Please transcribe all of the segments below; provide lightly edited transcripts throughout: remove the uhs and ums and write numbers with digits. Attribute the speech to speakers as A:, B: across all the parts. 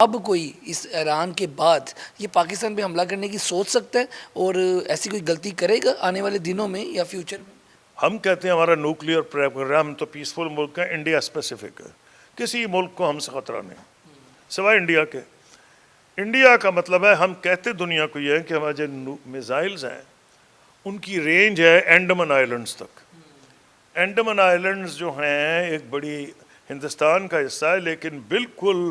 A: اب کوئی اس ایران کے بعد یہ پاکستان پہ حملہ کرنے کی سوچ سکتا ہے اور ایسی کوئی غلطی کرے گا آنے والے دنوں میں یا فیوچر میں؟
B: ہم کہتے ہیں ہمارا نیوکلیئر پروگرام تو پیسفل ملک ہے، انڈیا اسپیسیفک ہے، کسی ملک کو ہم سے خطرہ نہیں سوائے انڈیا کے۔ انڈیا کا مطلب ہے ہم کہتے دنیا کو یہ ہے کہ ہمارے جو میزائلز ہیں ان کی رینج ہے انڈمان آئلینڈز تک۔ انڈمان آئلینڈز جو ہیں ایک بڑی ہندوستان کا حصہ ہے، لیکن بالکل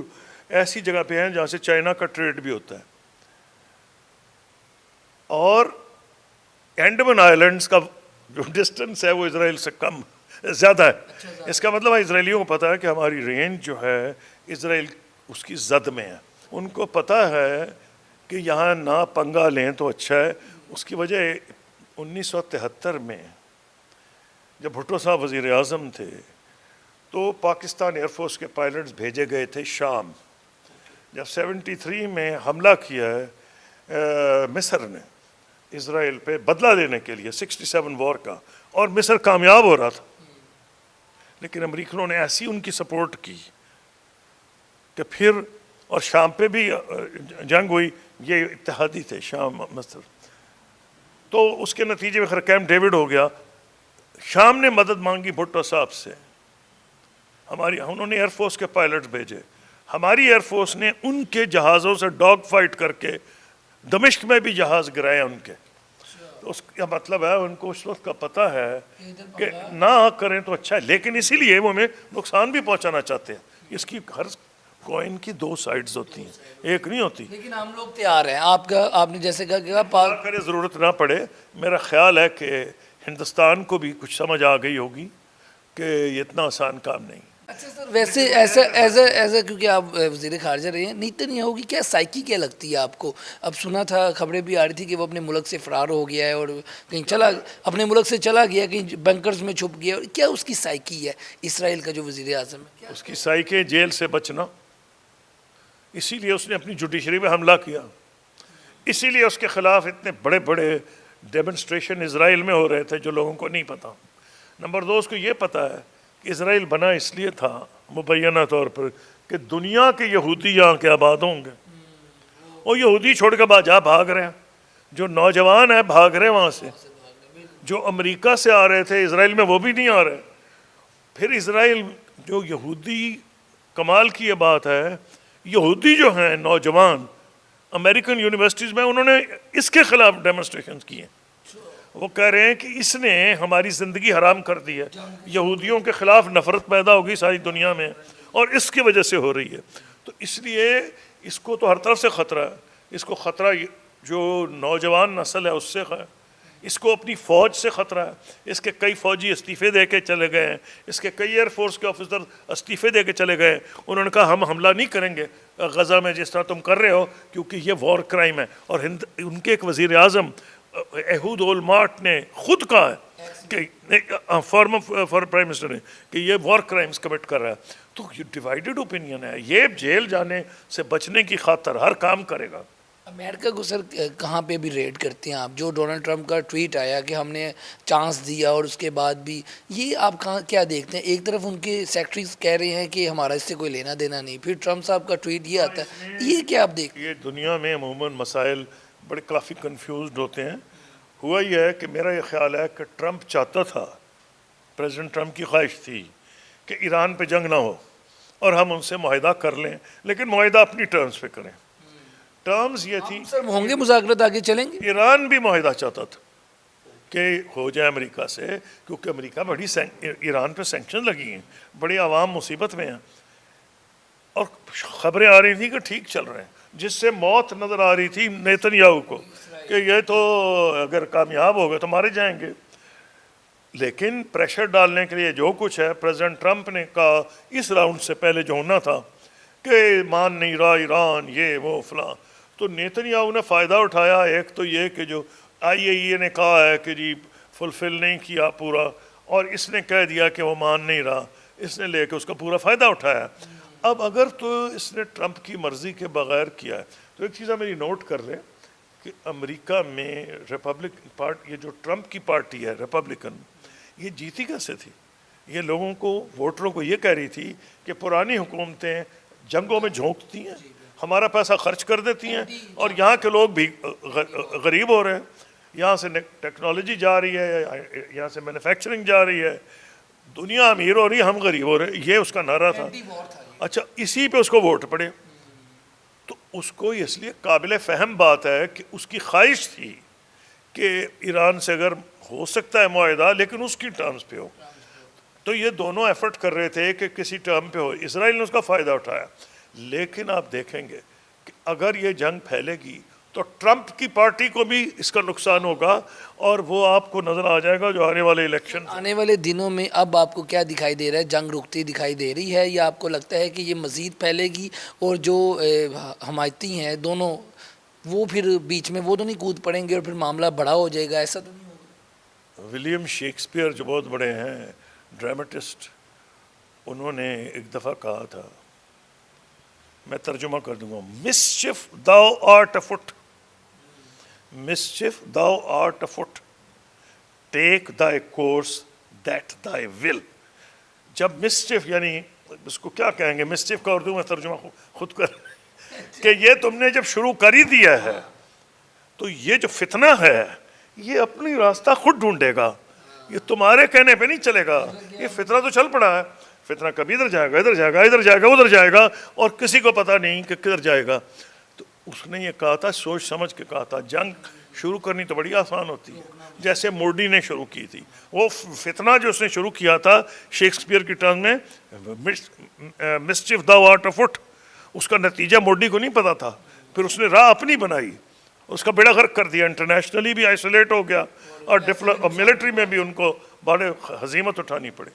B: ایسی جگہ پہ ہیں جہاں سے چائنا کا ٹریڈ بھی ہوتا ہے، اور انڈمان آئلینڈز کا جو ڈسٹنس ہے وہ اسرائیل سے کم زیادہ ہے۔ اس کا مطلب ہے اسرائیلیوں کو پتا ہے کہ ہماری رینج جو ہے اسرائیل اس کی زد میں ہے، ان کو پتا ہے کہ یہاں نہ پنگا لیں تو اچھا ہے۔ اس کی وجہ 1973 میں جب بھٹو صاحب وزیر اعظم تھے تو پاکستان ایئر فورس کے پائلٹس بھیجے گئے تھے شام۔ جب 73 میں حملہ کیا ہے مصر نے اسرائیل پہ بدلہ لینے کے لیے 67 وار کا، اور مصر کامیاب ہو رہا تھا، لیکن امریکنوں نے ایسی ان کی سپورٹ کی کہ پھر اور شام پہ بھی جنگ ہوئی، یہ اتحادی تھے شام مصر، تو اس کے نتیجے میں کیمپ ڈیوڈ ہو گیا۔ شام نے مدد مانگی بھٹو صاحب سے، انہوں نے ایئر فورس کے پائلٹس بھیجے، ہماری ایئر فورس نے ان کے جہازوں سے ڈاگ فائٹ کر کے دمشق میں بھی جہاز گرائے ان کے۔ تو اس کا مطلب ہے ان کو اس وقت کا پتہ ہے کہ نہ کریں تو اچھا ہے، لیکن اسی لیے وہ ہمیں نقصان بھی پہنچانا چاہتے ہیں۔ اس کی ہر کوئن کی دو سائڈز ہوتی ہیں، ایک نہیں ہوتی۔
A: لیکن ہم لوگ تیار ہیں، آپ نے جیسے کہا کہ
B: کرے ضرورت نہ پڑے۔ میرا خیال ہے کہ ہندوستان کو بھی کچھ سمجھ آ گئی ہوگی کہ یہ اتنا آسان کام نہیں۔
A: اچھا سر، ویسے ایسا کیونکہ آپ وزیر خارجہ رہے ہیں، نیتن یاہو کی کیا سائیکی کیا لگتی ہے آپ کو؟ اب سنا تھا، خبریں بھی آ رہی تھی کہ وہ اپنے ملک سے فرار ہو گیا ہے اور کہیں اپنے ملک سے چلا گیا، کہیں بنکرز میں چھپ گیا۔ کیا اس کی سائیکی ہے اسرائیل کا جو وزیر اعظم ہے؟
B: اس کی سائیکی جیل سے بچنا، اسی لیے اس نے اپنی جوڈیشری پہ حملہ کیا، اسی لیے اس کے خلاف اتنے بڑے بڑے ڈیمنسٹریشن اسرائیل میں ہو رہے تھے جو لوگوں کو نہیں پتا۔ نمبر 2، اس کو یہ پتا ہے کہ اسرائیل بنا اس لیے تھا مبینہ طور پر کہ دنیا کے یہودی یہاں کے آباد ہوں گے، اور یہودی چھوڑ کے جا بھاگ رہے ہیں، جو نوجوان ہیں بھاگ رہے ہیں وہاں سے، جو امریکہ سے آ رہے تھے اسرائیل میں وہ بھی نہیں آ رہے۔ پھر اسرائیل جو یہودی، کمال کی یہ بات ہے، یہودی جو ہیں نوجوان امریکن یونیورسٹیز میں، انہوں نے اس کے خلاف ڈیمونسٹریشن کی ہیں۔ وہ کہہ رہے ہیں کہ اس نے ہماری زندگی حرام کر دی ہے، یہودیوں کے خلاف نفرت پیدا ہوگی ساری دنیا میں، اور اس کی وجہ سے ہو رہی ہے۔ تو اس لیے اس کو تو ہر طرف سے خطرہ ہے، اس کو خطرہ جو نوجوان نسل ہے اس سے ہے، اس کو اپنی فوج سے خطرہ ہے۔ اس کے کئی فوجی استعفے دے کے چلے گئے ہیں، اس کے کئی ایئر فورس کے آفیسر استعفے دے کے چلے گئے۔ انہوں نے کہا ہم حملہ نہیں کریں گے غزہ میں جس طرح تم کر رہے ہو، کیونکہ یہ وار کرائم ہے۔ اور ان کے ایک وزیر اعظم ایہود اولمارٹ نے خود کہا ہے کہ فارمر پرائم منسٹر نے کہ یہ وار کرائمز کمٹ کر رہا ہے۔ تو یہ ڈیوائیڈڈ اوپینین ہے، یہ جیل جانے سے بچنے کی خاطر ہر کام کرے گا۔
A: امریکہ کو سر کہاں پہ بھی ریڈ کرتے ہیں آپ؟ جو ڈونلڈ ٹرمپ کا ٹویٹ آیا کہ ہم نے چانس دیا اور اس کے بعد بھی، یہ آپ کیا دیکھتے ہیں؟ ایک طرف ان کے سیکٹریز کہہ رہے ہیں کہ ہمارا اس سے کوئی لینا دینا نہیں، پھر ٹرمپ صاحب کا ٹویٹ یہ آتا ہے، یہ کیا آپ دیکھتے ہیں؟
B: یہ دنیا میں عموماً مسائل بڑے کافی کنفیوزڈ ہوتے ہیں۔ ہوا یہ ہے کہ میرا یہ خیال ہے کہ ٹرمپ چاہتا تھا، پریزیڈنٹ ٹرمپ کی خواہش تھی کہ ایران پہ جنگ نہ ہو اور ہم ان سے معاہدہ کر لیں، لیکن معاہدہ اپنی ٹرمز پہ کریں۔ ٹرمز یہ تھی،
A: سر ہوں گے مذاکرات آگے چلیں گے؟
B: ایران بھی معاہدہ چاہتا تھا کہ ہو جائے امریکہ سے، کیونکہ امریکہ بڑی ایران پہ سینکشن لگی ہیں، بڑی عوام مصیبت میں ہیں، اور خبریں آ رہی تھیں کہ ٹھیک چل رہے ہیں، جس سے موت نظر آ رہی تھی نیتن یاہو کو کہ یہ تو اگر کامیاب ہو گئے تو مارے جائیں گے۔ لیکن پریشر ڈالنے کے لیے جو کچھ ہے، پریزیڈنٹ ٹرمپ نے کہا اس راؤنڈ سے پہلے جو ہونا تھا کہ مان نہیں رہا ایران، یہ وہ فلاں، تو نیتن یاہو نے فائدہ اٹھایا۔ ایک تو یہ کہ جو IAEA نے کہا ہے کہ جی فلفل نہیں کیا پورا، اور اس نے کہہ دیا کہ وہ مان نہیں رہا، اس نے لے کے اس کا پورا فائدہ اٹھایا۔ اب اگر تو اس نے ٹرمپ کی مرضی کے بغیر کیا ہے، تو ایک چیز میری نوٹ کر لیں کہ امریکہ میں ریپبلکن پارٹی، یہ جو ٹرمپ کی پارٹی ہے ریپبلکن، یہ جیتی کیسے تھی؟ یہ لوگوں کو، ووٹروں کو یہ کہہ رہی تھی کہ پرانی حکومتیں جنگوں میں جھونکتی ہیں، ہمارا پیسہ خرچ کر دیتی ہیں اور یہاں کے لوگ بھی غریب ہو رہے ہیں. یہاں سے ٹیکنالوجی جا رہی ہے, یہاں سے مینوفیکچرنگ جا رہی ہے, دنیا امیر ہو رہی ہے, ہم غریب ہو رہے ہیں. یہ اس کا نعرہ تھا. اچھا, اسی پہ اس کو ووٹ پڑے. تو اس کو اس لیے قابل فہم بات ہے کہ اس کی خواہش تھی کہ ایران سے اگر ہو سکتا ہے معاہدہ لیکن اس کی ٹرمز پہ ہو. تو یہ دونوں ایفرٹ کر رہے تھے کہ کسی ٹرم پہ ہو. اسرائیل نے اس کا فائدہ اٹھایا. لیکن آپ دیکھیں گے کہ اگر یہ جنگ پھیلے گی تو ٹرمپ کی پارٹی کو بھی اس کا نقصان ہوگا, اور وہ آپ کو نظر آ جائے گا جو آنے والے الیکشن.
A: آنے والے دنوں میں اب آپ کو کیا دکھائی دے رہا ہے؟ جنگ رکتی دکھائی دے رہی ہے یا آپ کو لگتا ہے کہ یہ مزید پھیلے گی اور جو حمایتی ہیں دونوں وہ پھر بیچ میں وہ تو نہیں کود پڑیں گے اور پھر معاملہ بڑا ہو جائے گا؟ ایسا تو نہیں ہوگا.
B: ولیم شیکسپیئر جو بہت بڑے ہیں ڈرامٹسٹ, انہوں نے ایک دفعہ کہا تھا, میں ترجمہ کر دوں گا, mischief thou art afoot, mischief thou art afoot, take thy course that thy will. جب مسچف یعنی اس کو کیا کہیں گے, مسچف کا اردو میں ترجمہ خود کر کہ یہ تم نے جب شروع کر ہی دیا ہے تو یہ جو فتنہ ہے یہ اپنی راستہ خود ڈھونڈے گا, یہ تمہارے کہنے پہ نہیں چلے گا. یہ فتنہ تو چل پڑا ہے, فتنہ کبھی ادھر جائے گا, ادھر جائے گا, ادھر جائے گا, ادھر جائے گا, اور کسی کو پتہ نہیں کہ کدھر جائے گا. تو اس نے یہ کہا تھا, سوچ سمجھ کے کہا تھا, جنگ شروع کرنی تو بڑی آسان ہوتی ہے, جیسے مورڈی نے شروع کی تھی. وہ فتنہ جو اس نے شروع کیا تھا شیکسپیئر کی ٹرم میں, مسچف thou art afoot, اس کا نتیجہ مورڈی کو نہیں پتا تھا. پھر اس نے راہ اپنی بنائی, اس کا بیڑا غرق کر دیا, انٹرنیشنلی بھی آئسولیٹ ہو گیا, اور ملٹری میں بھی ان کو بڑے ہزیمت اٹھانی پڑی.